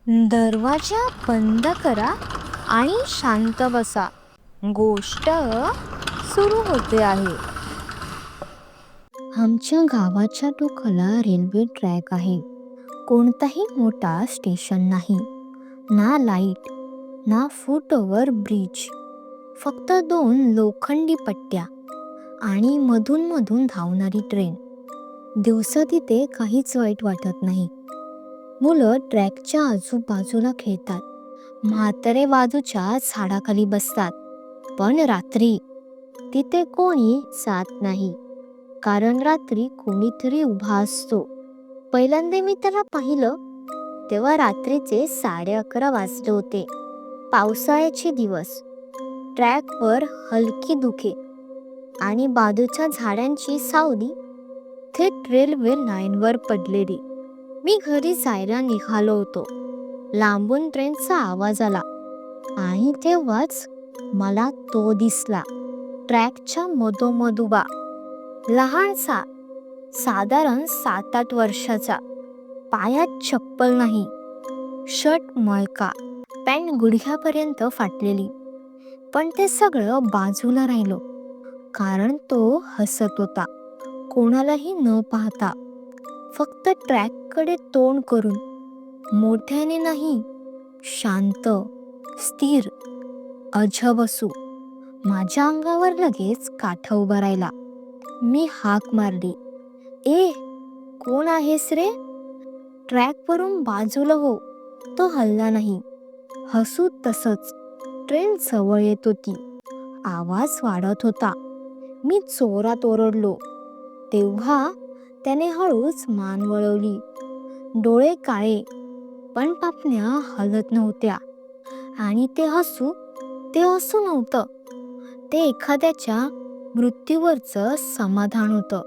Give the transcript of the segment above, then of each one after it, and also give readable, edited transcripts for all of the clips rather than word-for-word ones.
दरवाजा बंद करा आणि शांत बसा. गोष्ट सुरू होते आहे. आमच्या गावाच्या टोकाला रेल्वे ट्रॅक आहे. कोणताही मोठा स्टेशन नाही, ना लाईट, ना फुटओव्हर ब्रिज. फक्त दोन लोखंडी पट्ट्या आणि मधून मधून धावणारी ट्रेन. दिवसा तिथे काहीच वाईट वाटत नाही. मुलं ट्रॅकच्या आजूबाजूला खेळतात, म्हातारे बाजूच्या झाडाखाली बसतात. पण रात्री तिथे कोणी जात नाही, कारण रात्री कोणीतरी उभा असतो. पहिल्यांदा मी त्याला पाहिलं तेव्हा रात्रीचे 11:30 वाजले होते. पावसाळ्याचे दिवस. ट्रॅकवर हलकी धुके आणि बाजूच्या झाडांची सावली थेट रेल्वे लाईनवर पडलेली. मी घरी जायला निघालो होतो. लांबून ट्रेनचा आवाज आला आणि तेव्हाच मला तो दिसला. ट्रॅकच्या मधोमध उभा, लहानसा, साधारण 7-8 वर्षाचा. पायात चप्पल नाही, शर्ट मळका, पॅन्ट गुडघ्यापर्यंत फाटलेली. पण ते सगळं बाजूला राहिलं, कारण तो हसत होता, कोणालाही न पाहता, फक्त ट्रॅककडे तोंड करून. मोठ्याने नाही, शांत, स्थिर, अजबसू. माझ्या अंगावर लगेच काठा उभा राहिला. मी हाक मारली, ए, कोण आहेस रे? ट्रॅकवरून बाजूला हो. तो हलला नाही. हसू तसंच. ट्रेन जवळ येत होती. आवाज वाढत होता. मी जोरात ओरडलो. तेव्हा त्याने हळूच मान वळवली. डोळे काळे, पण पापण्या हलत नव्हत्या. आणि ते हसू नव्हतं. ते एखाद्याच्या मृत्यूवरचं समाधान होतं.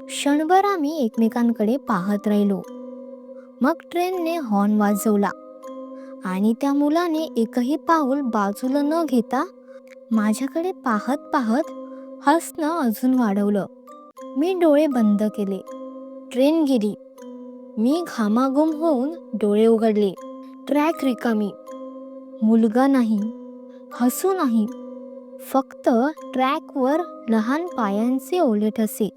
क्षणभर आम्ही एकमेकांकडे पाहत राहिलो. मग ट्रेनने हॉर्न वाजवला आणि त्या मुलाने एकही पाऊल बाजूला न घेता माझ्याकडे पाहत पाहत हसणं अजून वाढवलं. मी डोळे बंद केले. ट्रेन गेली. मी घामाघूम होऊन डोळे उघडले. ट्रॅक रिकामी. मुलगा नाही, हसू नाही, फक्त ट्रॅकवर लहान पायांचे ओले ठसे.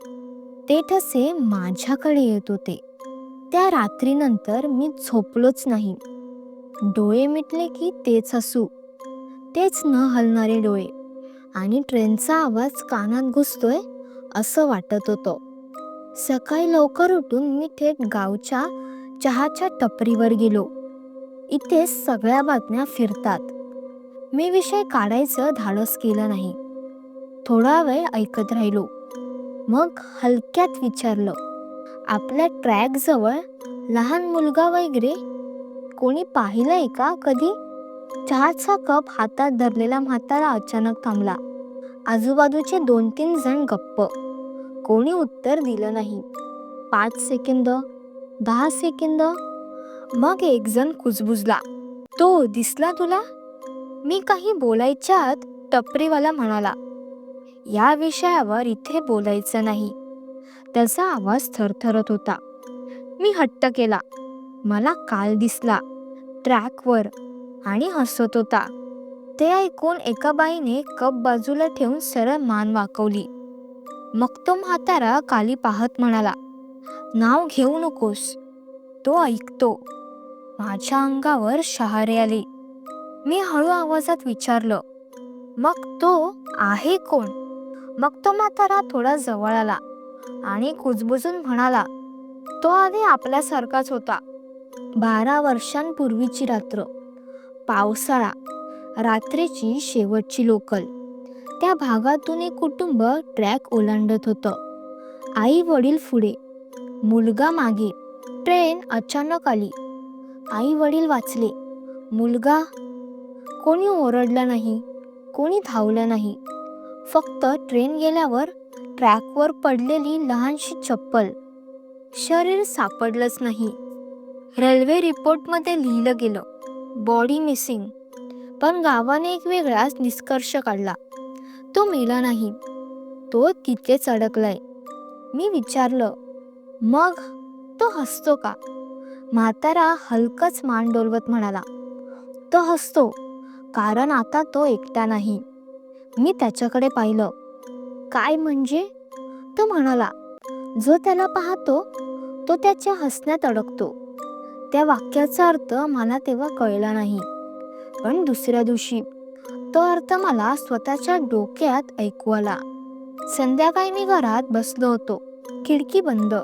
ते ठसे माझ्याकडे येत होते. त्या रात्रीनंतर मी झोपलोच नाही. डोळे मिटले की तेच हसू, तेच न हलणारे डोळे आणि ट्रेनचा आवाज कानात घुसतोय असं वाटत होतं. सकाळी लवकर उठून मी थेट गावच्या चहाच्या टपरीवर गेलो. इथे सगळ्या बातम्या फिरतात. मी विषय काढायचं धाडस केलं नाही. थोडा वेळ ऐकत राहिलो. मग हलक्यात विचारलं, आपल्या ट्रॅक जवळ लहान मुलगा वगैरे कोणी पाहिलंय का कधी? चहाचा कप हातात धरलेला म्हातारा अचानक थांबला. आजूबाजूचे 2-3 जण गप्प. कोणी उत्तर दिलं नाही. 5 सेकंद, 10 सेकंद, मग एक जण कुजबुजला, तो दिसला तुला? मी काही बोलायच्या आत टपरीवाला म्हणाला, या विषयावर इथे बोलायचं नाही. त्याचा आवाज थरथरत होता. मी हट्ट केला, मला काल दिसला ट्रॅकवर आणि हसत होता. ते ऐकून एका बाईने कप बाजूला ठेवून सरळ मान वाकवली. मग तो म्हातारा खाली पाहत म्हणाला, नाव घेऊ नकोस, तो ऐकतो. माझ्या अंगावर शहारे आले. मी हळू आवाजात विचारलं, मग तो आहे कोण? मग तो म्हातारा थोडा जवळ आला आणि कुजबुजून म्हणाला, तो आधी आपल्यासारखाच होता. 12 वर्षांपूर्वीची रात्र, पावसाळा, रात्रीची शेवटची लोकल. त्या भागातून एक कुटुंब ट्रॅक ओलांडत होतं. आई वडील पुढे, मुलगा मागे. ट्रेन अचानक आली. आई वडील वाचले. मुलगा? कोणी ओरडलं नाही, कोणी धावलं नाही. फक्त ट्रेन गेल्यावर ट्रॅकवर पडलेली लहानशी चप्पल. शरीर सापडलंच नाही. रेल्वे रिपोर्टमध्ये लिहिलं गेलं, बॉडी मिसिंग. पण गावाने एक वेगळाच निष्कर्ष काढला, तो मेला नाही, तो तिथेच अडकलाय. मी विचारलं, मग तो हसतो का? म्हातारा हलकच मान डोलवत म्हणाला. तो हसतो, कारण आता तो एकटा नाही. मी त्याच्याकडे पाहिलं. काय म्हणजे? तो म्हणाला. जो त्याला पाहतो तो त्याच्या हसण्यात अडकतो. त्या वाक्याचा अर्थ मला तेव्हा कळला नाही, पण दुसऱ्या दिवशी तो अर्थ मला स्वतःच्या डोक्यात ऐकू आला. संध्याकाळी मी घरात बसलो होतो, खिडकी बंद.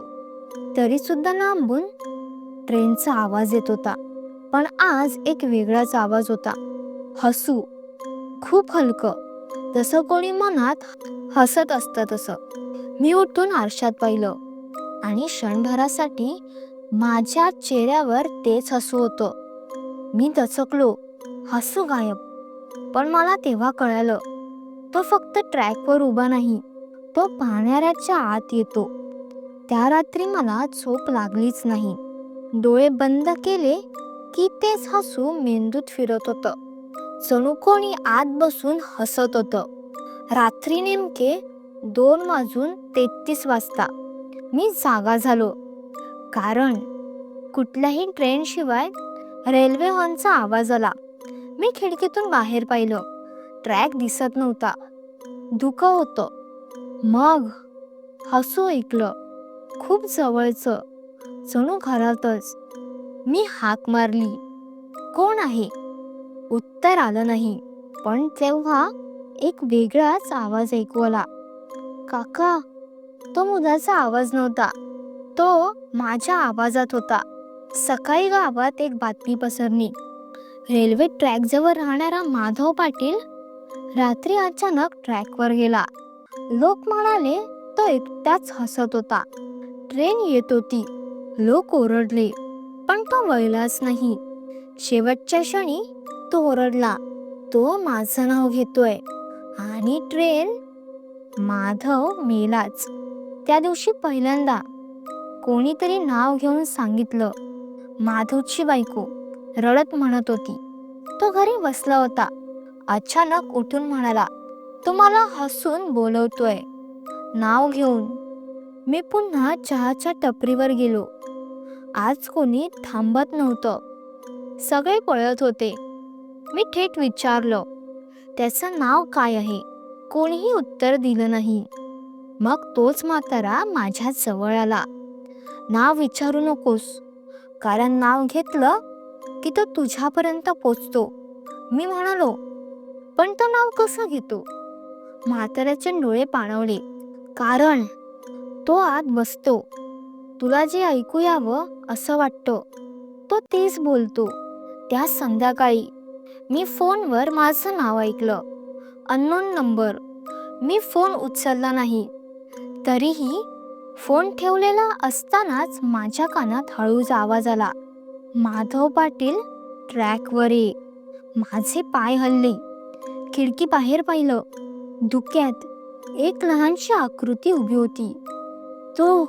तरी सुद्धा लांबून ट्रेनचा आवाज येत होता. पण आज एक वेगळाच आवाज होता. हसू, खूप हलकं, जसं कोणी मनात हसत असतं तसं. मी उठून आरशात पाहिलं आणि क्षणभरासाठी माझ्या चेहऱ्यावर तेच हसू होतं. मी दचकलो. हसू गायब. पण मला तेव्हा कळालं, तो फक्त ट्रॅकवर उभा नाही, तो पाहणाऱ्याच्या आत येतो. त्या रात्री मला झोप लागलीच नाही. डोळे बंद केले की तेच हसू मेंदूत फिरत होतं. जणू कोणी आत बसून हसत होतं. रात्री नेमके 2:33 मी जागा झालो, कारण कुठल्याही ट्रेनशिवाय रेल्वे हॉर्नचा आवाज आला. मी खिडकीतून बाहेर पाहिलं. ट्रॅक दिसत नव्हता, धुकं होतं. मग हसू ऐकलं, खूप जवळचं, जणू घरातच. मी हाक मारली, कोण आहे? उत्तर आलं नाही. पण तेव्हा एक वेगळाच आवाज ऐकू आला. काका. तो मुलाचा आवाज नव्हता, तो माझ्या आवाजात होता. सकाळी गावात एक बातमी पसरली. रेल्वे ट्रॅकजवळ राहणारा माधव पाटील रात्री अचानक ट्रॅकवर गेला. लोक म्हणाले तो एकटाच हसत होता. ट्रेन येत होती, लोक ओरडले, पण तो वळलाच नाही. शेवटच्या क्षणी तो ओरडला, तो माझं नाव घेतोय. आणि ट्रेन. माधव मेलाच. त्या दिवशी पहिल्यांदा कोणीतरी नाव घेऊन सांगितलं. माधवची बायको रडत म्हणत होती. तो घरी बसला होता. अचानक उठून म्हणाला, तो मला हसून बोलवतोय, नाव घेऊन. मी पुन्हा चहाच्या टपरीवर गेलो. आज कोणी थांबत नव्हतं, सगळे पळत होते. मी थेट विचारलं, त्याचं नाव काय आहे? कोणीही उत्तर दिलं नाही. मग तोच म्हातारा माझ्या जवळ आला. नाव विचारू नकोस, कारण नाव घेतलं की तो तुझ्यापर्यंत पोचतो. मी म्हणालो, पण तो नाव कसं घेतो? म्हाताऱ्याचे डोळे पाणवले, कारण तो आत बसतो. तुला जे ऐकू यावं असं वाटतं तो तेच बोलतो. त्या संध्याकाळी मी फोनवर माझं नाव ऐकलं. Unknown number. मी फोन उचलला नाही. तरीही फोन ठेवलेला असतानाच माझ्या कानात हळूच आवाज आला, माधव पाटील ट्रॅकवर ये. माझे पाय हलले. खिडकी बाहेर पाहिलं. धुक्यात एक लहानशी आकृती उभी होती. तो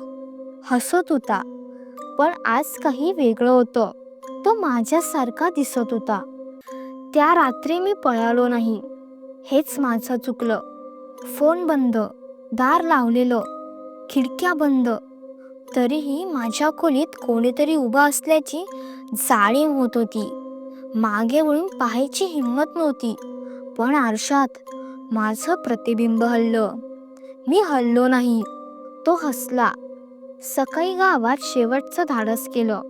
हसत होता, पण आज काही वेगळं होतं. तो माझ्यासारखा दिसत होता. त्या रात्री मी पळालो नाही, हेच माझं चुकलं. फोन बंद, दार लावलेलं, खिडक्या बंद. तरीही माझ्या खोलीत कोणीतरी उभा असल्याची जाणीव होत होती. मागे वळून पाहायची हिंमत नव्हती, पण आरशात माझं प्रतिबिंब हललं. मी हललो नाही. तो हसला. सकाळी गावात शेवटचं धाडस केलं.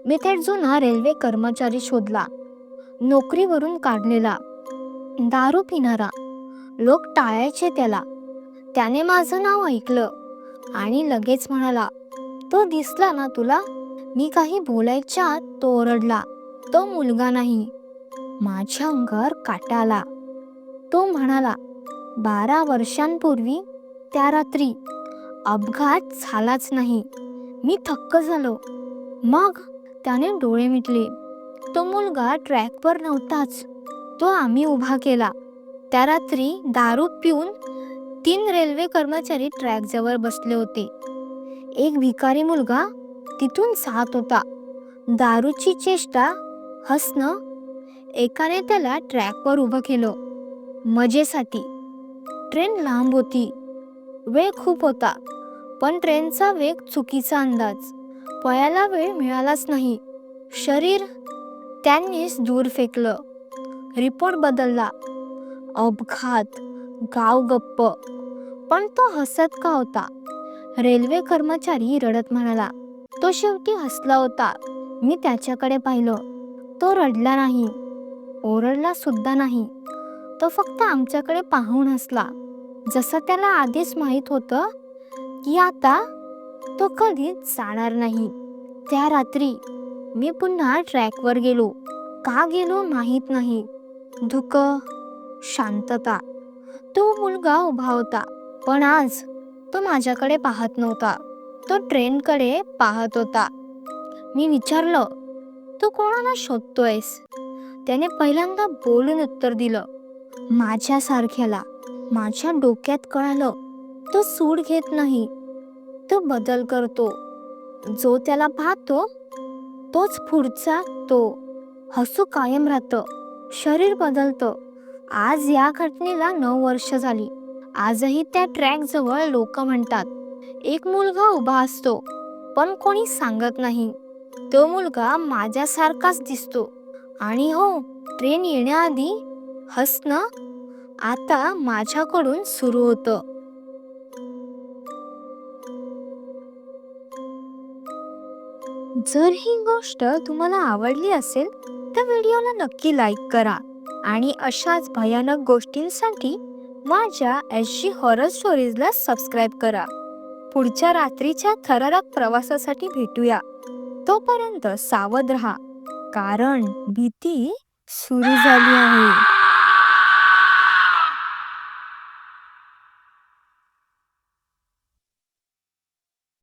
मी थेट जुना रेल्वे कर्मचारी शोधला, नोकरीवरून काढलेला, दारू पिणारा. लोक टाळायचे त्याला. त्याने माझं नाव ऐकलं आणि लगेच म्हणाला, तो दिसला ना तुला? मी काही बोलायच्या आत तो ओरडला, तो मुलगा नाही. माझ्या अंगावर काटा आला. तो म्हणाला, 12 वर्षांपूर्वी त्या रात्री अपघात झालाच नाही. मी थक्क झालो. मग त्याने डोळे मिटले. तो मुलगा ट्रॅकवर नव्हताच, तो आम्ही उभा केला. त्या रात्री दारू पिऊन 3 रेल्वे कर्मचारी ट्रॅकजवळ बसले होते. एक भिकारी मुलगा तिथून जात होता. दारूची चेष्टा, हसणं. एकाने त्याला ट्रॅकवर उभं केलं, मजेसाठी. ट्रेन लांब होती, वेळ खूप होता, पण ट्रेनचा वेग चुकीचा अंदाज. पळायला वेळ मिळालाच नाही. शरीर त्यांनीच दूर फेकलं. रिपोर्ट बदलला. अपघात. गाव गप्प. पण तो हसत का होता? रेल्वे कर्मचारी रडत म्हणाला. तो शेवटी हसला होता. मी त्याच्याकडे पाहिलं. तो रडला नाही, ओरडला सुद्धा नाही. तो फक्त आमच्याकडे पाहून हसला. जसं त्याला आधीच माहीत होतं की आता तो कधीच जाणार नाही. त्या रात्री मी पुन्हा ट्रॅकवर गेलो. का गेलो माहीत नाही. धुकं, शांतता. तो मुलगा उभा होता, पण आज तो माझ्याकडे पाहत नव्हता. तो ट्रेनकडे पाहत होता. मी विचारलं, तू कोणाला शोधतोयस? त्याने पहिल्यांदा बोलून उत्तर दिलं, माझ्यासारख्याला. माझ्या डोक्यात कळालं, तो सूड घेत नाही, तो बदल करतो. जो त्याला पाहतो तोच पुढचा तो. हसू कायम राहतं, शरीर बदलतं. आज या घटनेला 9 वर्ष झाली. आजही त्या ट्रॅक जवळ लोक म्हणतात, एक मुलगा उभा असतो, पण कोणी सांगत नाही. तो मुलगा माझ्यासारखाच दिसतो. आणि हो, ट्रेन येण्याआधी हसणं आता माझ्याकडून सुरू होतं. जर ही गोष्ट तुम्हाला आवडली असेल तर व्हिडिओला नक्की लाईक करा आणि अशाच भयानक गोष्टींसाठी माझ्या SG हॉरर स्टोरीजला सबस्क्राईब करा. पुढच्या रात्रीच्या थरारक प्रवासासाठी भेटूया. तोपर्यंत सावध रहा, कारण भीती सुरू झाली आहे.